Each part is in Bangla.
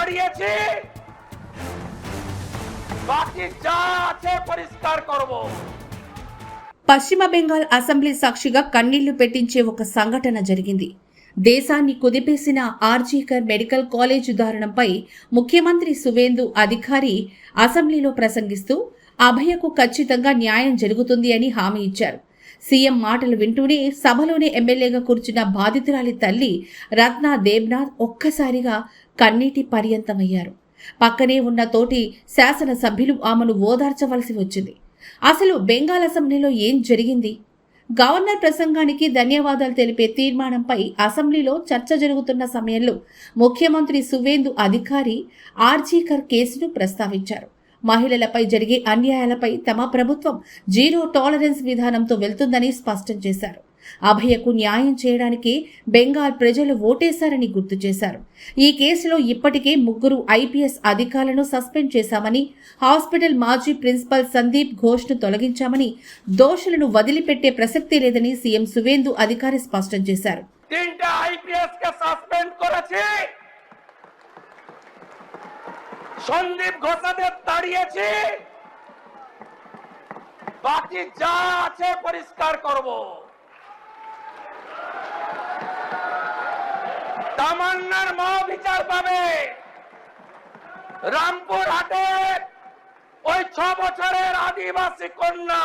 দাঁড়িয়েছি, বাকি যা আছে পরিষ্কার করব। పశ్చిమ బెంగాల్ అసెంబ్లీ సాక్షిగా కన్నీళ్లు పెట్టించే ఒక సంఘటన జరిగింది. దేశాన్ని కుదిపేసిన ఆర్జీకర్ మెడికల్ కాలేజ్ దారుణంపై ముఖ్యమంత్రి సువేందు అధికారి అసెంబ్లీలో ప్రసంగిస్తూ అభయకు ఖచ్చితంగా న్యాయం జరుగుతుంది అని హామీ ఇచ్చారు. సీఎం మాటలు వింటూనే సభలోనే ఎమ్మెల్యేగా కూర్చున్న బాధితురాలి తల్లి రత్నా దేబ్నాథ్ ఒక్కసారిగా కన్నీటి పర్యంతమయ్యారు. పక్కనే ఉన్న తోటి శాసనసభ్యులు ఆమెను ఓదార్చవలసి వచ్చింది. అసలు బెంగాల్ అసెంబ్లీలో ఏం జరిగింది? గవర్నర్ ప్రసంగానికి ధన్యవాదాలు తెలిపే తీర్మానంపై అసెంబ్లీలో చర్చ జరుగుతున్న సమయంలో ముఖ్యమంత్రి సువేందు అధికారి ఆర్జీకర్ కేసును ప్రస్తావించారు. మహిళలపై జరిగే అన్యాయాలపై తమ ప్రభుత్వం జీరో టాలరెన్స్ విధానంతో వెళ్తుందని స్పష్టం చేశారు. అభయకు న్యాయం చేయడానికి బెంగాల్ ప్రజలు ఓటేశారని గుర్తు చేశారు. ఈ కేసులో ఇప్పటికే 3 ఐపీఎస్ అధికారులను సస్పెండ్ చేశామని, హాస్పిటల్ మాజీ ప్రిన్సిపల్ సందీప్ ఘోష్ను తొలగించామని, దోషులను వదిలిపెట్టే ప్రసక్తి లేదని సీఎం సువేందు అధికారి స్పష్టం చేశారు. 3টা আইপিএস কে সাসপেন্ড করেছি, সন্দীপ ঘোষাদের তাড়িয়েছি, বাকি যা আছে পরিষ্কার করব। তামান্নার মা বিচার পাবে, রামপুর হাটে ওই 6 বছরের আদিবাসী কন্যা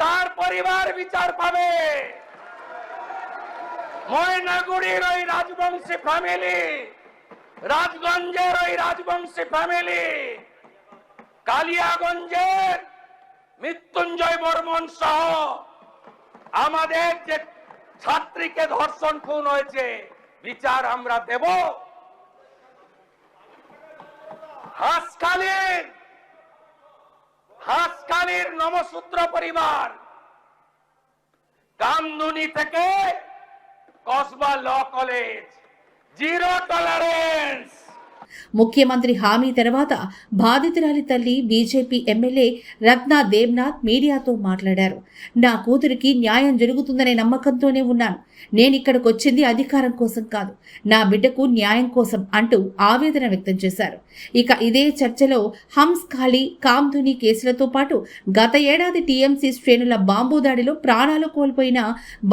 তার পরিবার বিচার পাবে। ময়নাগুড়ির ওই রাজবংশী ফ্যামিলি, রাজগঞ্জের ওই রাজবংশী ফ্যামিলি, কালিয়াগঞ্জের মৃত্যুঞ্জয় বর্মন সহ আমাদের যে ছাত্রীকে ধর্ষণ খুন হয়েছে বিচার আমরা দেব। হাসখালির নমসূত্র পরিবার, কামদুনি থেকে Kasba law college, zero tolerance. ముఖ్యమంత్రి హామీ తర్వాత బాధితురాలి తల్లి బీజేపీ ఎమ్మెల్యే రత్నా దేబ్నాథ్ మీడియాతో మాట్లాడారు. నా కూతురికి న్యాయం జరుగుతుందనే నమ్మకంతోనే ఉన్నాను. నేనిక్కడికొచ్చింది అధికారం కోసం కాదు, నా బిడ్డకు న్యాయం కోసం అంటూ ఆవేదన వ్యక్తం చేశారు. ఇక ఇదే చర్చలో హంస్ ఖాళీ, కామ్ధుని కేసులతో పాటు గత ఏడాది టీఎంసీ శ్రేణుల బాంబు దాడిలో ప్రాణాలు కోల్పోయిన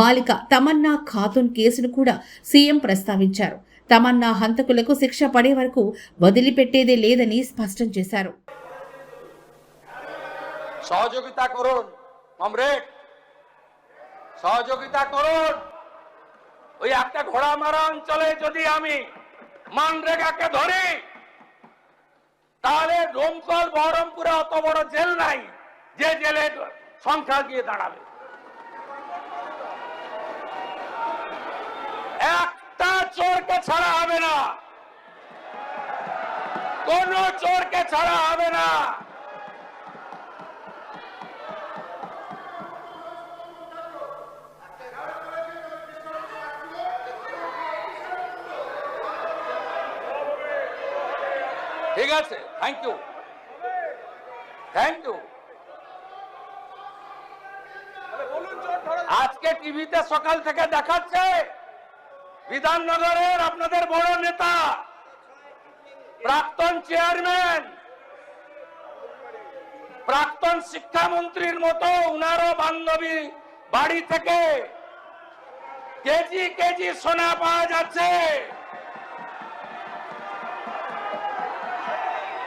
బాలిక తమన్నా ఖాతున్ కేసును కూడా సీఎం ప్రస్తావించారు. తమన్నా హంతకులకు శిక్ష పడే వరకు వదిలిపెట్టేదే లేదని స్పష్టం చేశారు. সহযোগিতা করুন কমরেড, সহযোগিতা করুন। ওই একটা ঘোড়ামারা অঞ্চলে যদি আমি মানরেগাকে ধরি, তাহলে ডোমকল বহরমপুরে অত বড় জেল নাই যে জেলে সংখ্যা গিয়ে দাঁড়াবে। একটা চোরকে ছাড়া হবে না, কোন চোরকে ছাড়া হবে না। ঠিক আছে, থ্যাংক ইউ, থ্যাংক ইউ। আজকে টিভিতে সকাল থেকে দেখাচ্ছে বিধাননগরের আপনাদের বড় নেতা, প্রাক্তন চেয়ারম্যান, প্রাক্তন শিক্ষামন্ত্রীর মতো উনারও বান্ধবী বাড়ি থেকে কেজি কেজি সোনা পাওয়া যাচ্ছে।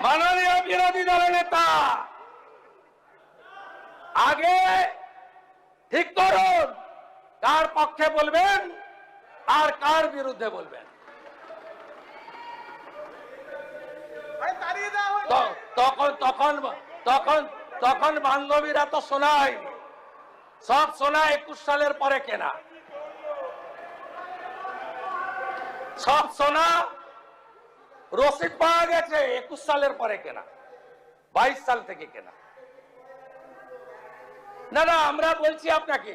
মাননীয় বিরোধী দলের নেতা, আগে ঠিক করুন কার পক্ষে বলবেন আর কার বিরুদ্ধে বলবেন। তখন বান্ধবীরা তো শোনায়, সব সোনা 21 সালের পরে কেনা, সব সোনা রসিদ পাওয়া গেছে 21 সালের পরে কেনা, 22 সাল থেকে কেনা। না না, আমরা বলছি আপনাকে,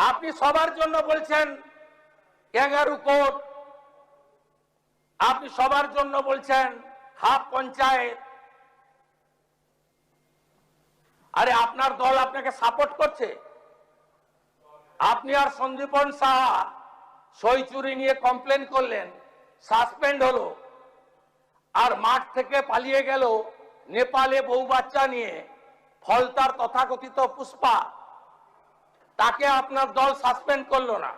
আপনি সবার জন্য বলছেন ক্যাঙ্গারু কোর্ট, আপনি সবার জন্য বলছেন হাফ পঞ্চায়েত। আরে আপনার দল আপনাকে সাপোর্ট করছে। আপনি আর সন্দীপন সাহা সই চুরি নিয়ে কমপ্লেন করলেন, সাসপেন্ড হলো, আর মাঠ থেকে পালিয়ে গেল নেপালে বউ বাচ্চা নিয়ে, ফলতার তথাকথিত পুষ্পা, তাকে আপনার দল সাসপেন্ড করলো না।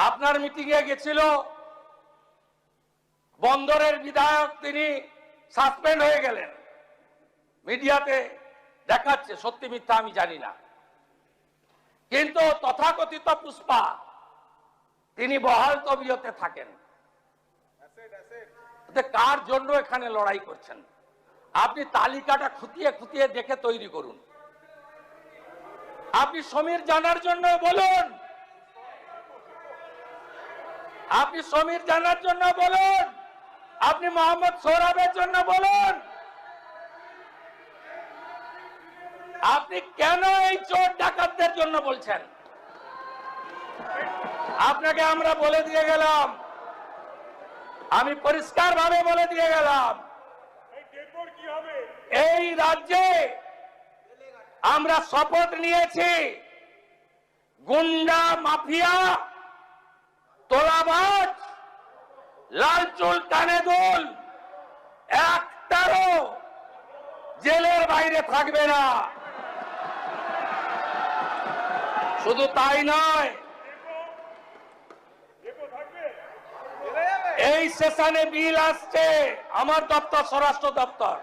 আপনার মিটিংয়ে গেছিল বন্দরের বিধায়ক, তিনি সাসপেন্ড হয়ে গেলেন। মিডিয়াতে দেখাচ্ছে, সত্যি মিথ্যা আমি জানি না, কিন্তু তথাকথিত পুষ্পা তিনি বহাল তবিয়তে থাকেন। কার জন্য এখানে লড়াই করছেন? আপনি তালিকাটা খুঁটিয়ে খুঁটিয়ে দেখে তৈরি করুন। আপনি সমীর জানার জন্য বলুন, আপনি সমীর জানার জন্য বলুন, আপনি মোহাম্মদ সোহরাবের জন্য বলুন। আপনি কেন এই চোর ডাকাতদের জন্য বলছেন? আপনাকে আমরা বলে দিয়ে গেলাম, আমি পরিষ্কার ভাবে বলে দিয়ে গেলাম, এই রাজ্যে আমরা শপথ নিয়েছি গুন্ডা, মাফিয়া, তোলাবাজ, লাল চুল কানে দুল একটারও জেলের বাইরে থাকবে না। শুধু তাই নয়, এই সেশনে বিল আসছে আমার দপ্তর, স্বরাষ্ট্র দপ্তর।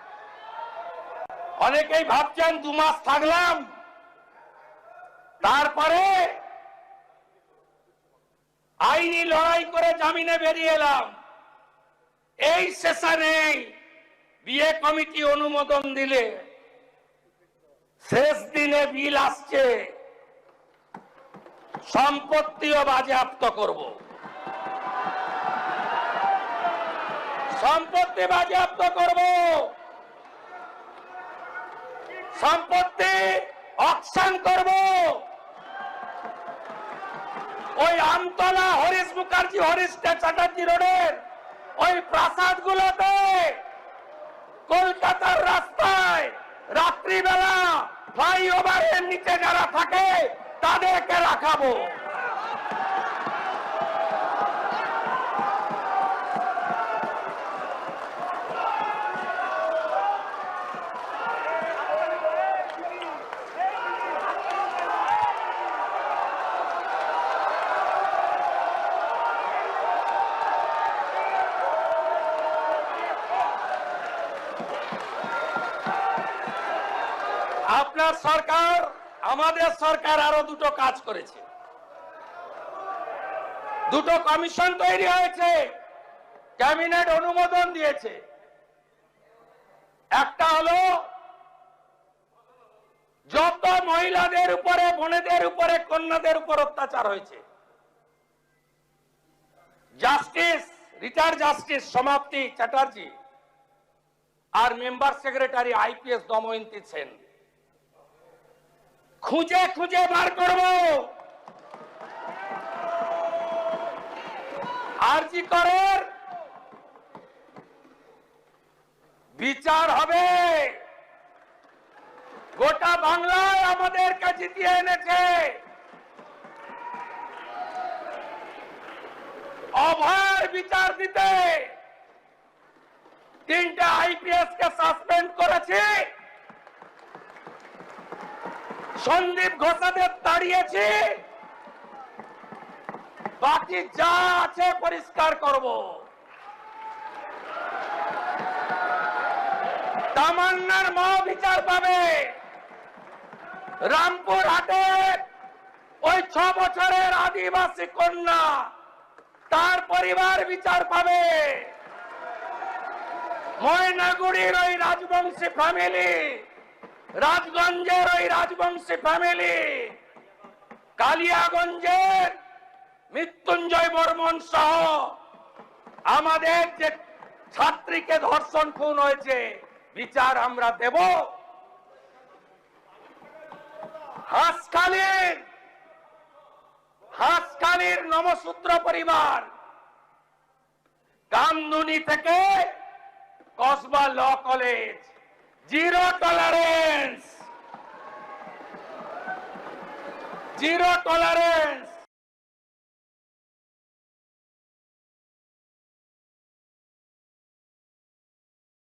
অনেকেই ভাবছেন 2 মাস থাকলাম তারপরে আইনি লড়াই করে জামিনে বেরিয়ে এলাম। এই সেশনে বিয়ে কমিটি অনুমোদন দিলে শেষ দিনে বিল আসছে, সম্পত্তিও বাজেয়াপ্ত করব। সম্পত্তি বাজেয়াপ্ত করব, সম্পত্তি অকশন করব। ওই আমতলা, হরিশ মুখার্জি, হরিশ চ্যাটার্জি রোডের ওই প্রাসাদ গুলোতে, কলকাতার রাস্তায় রাত্রিবেলা ফ্লাইওভারের নিচে যারা থাকে তাদেরকে রাখাবো। আপনার সরকার, আমাদের সরকার আরো 2টো কাজ করেছে। 2টো কমিশন তৈরি হয়েছে, ক্যাবিনেট অনুমোদন দিয়েছে। একটা হলো যত মহিলাদের উপরে, বোনেদের উপরে, কন্যাদের উপর অত্যাচার হয়েছে, justice, retired justice Samapti Chatterjee আর member secretary IPS Damayanti Sen, খুঁজে খুঁজে বার করব। আরজি করের বিচার হবে। গোটা বাংলায় আমাদেরকে জিতিয়ে এনেছে। অভয়ের বিচার দিতে 3টে আইপিএস কে সাসপেন্ড করেছে, সন্দীপ ঘোষাদের তাড়িয়েছি, বাকি যা আছে পরিষ্কার করব। তামান্নার মা বিচার পাবে। রামপুর হাটে ওই 6 বছরের আদিবাসী কন্যা, তার পরিবার বিচার পাবে। ময়নাগুড়ির ওই রাজবংশী ফ্যামিলি, রাজগঞ্জের ওই রাজবংশী ফ্যামিলি, কালিয়াগঞ্জের মৃত্যুঞ্জয় বর্মন সহ আমাদের যে ছাত্রীকে ধর্ষণ খুন হয়েছে, বিচার আমরা দেব। হাঁসখালির নমশূদ্র পরিবার, কামদুনি থেকে Kasba law college, zero tolerance, zero tolerance.